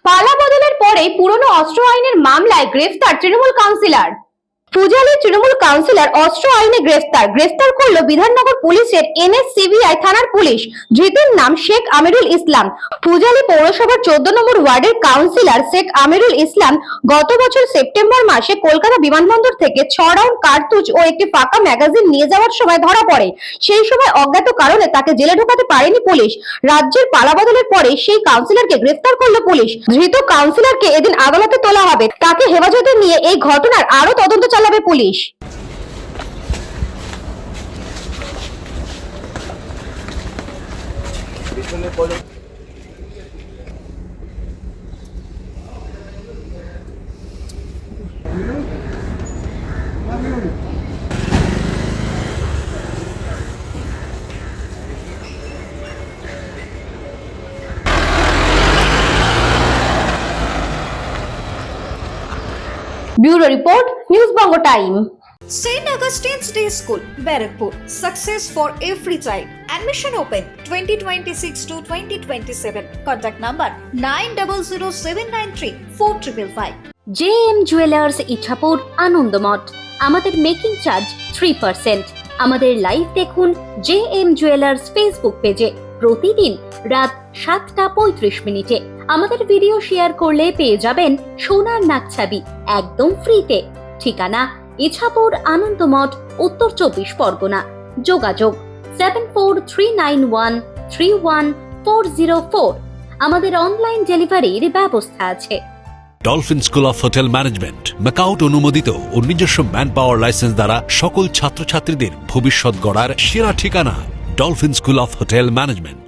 পালা বদলের পরেই পুরনো অস্ত্র আইনের মামলায় গ্রেফতার তৃণমূল কাউন্সিলর। পূজালীর তৃণমূল কাউন্সিলর অস্ত্র আইনে গ্রেফতার করলো বিধাননগর পুলিশের NSCBI থানার পুলিশ। ধৃতের নাম শেখ আমিরুল ইসলাম। পূজালী পৌরসভার 14 নম্বর ওয়ার্ডের কাউন্সিলর শেখ আমিরুল ইসলাম গত বছর সেপ্টেম্বর মাসে কলকাতা বিমানবন্দর থেকে 6 রাউন্ড কার্তুজ ও একটি ফাঁকা ম্যাগাজিন নিয়ে যাওয়ার সময় ধরা পড়ে। সেই সময় অজ্ঞাত কারণে তাকে জেলে ঢোকাতে পারেনি পুলিশ। রাজ্যের পালাবদলের পরে সেই কাউন্সিলরকে গ্রেফতার করলো পুলিশ। ধৃত কাউন্সিলরকে এদিন আদালতে তোলা হবে। তাকে হেফাজতে নিয়ে এই ঘটনার আরো তদন্ত চালাবে police. Bureau Report, News Bongo Time. St. Augustine's Day School, Barakpur. Success for every child. Admission open 2026 to 2027. Contact number 9007934555. JM Jewelers Ichhapur Anandamath. আমাদের মেকিং চার্জ 3%। আমাদের লাইভ দেখুন JM Jewelers ফেসবুক পেজে প্রতিদিন রাত 7:35 আমাদের ভিডিও শেয়ার করলে পেয়ে যাবেন সোনার নাকছাবি একদম ফ্রিতে। ঠিকানা ইছাপুর আনন্দমঠ, উত্তর 24 পরগনা। যোগাযোগ 7439131404। আমাদের অনলাইন ডেলিভারির ব্যবস্থা আছে। Dolphin school of hotel management MAKAUT অনুমোদিত ও নিজস্ব ম্যান পাওয়ার লাইসেন্স দ্বারা সকল ছাত্রছাত্রীদের ভবিষ্যৎ গড়ার সেরা ঠিকানা dolphin school of hotel management.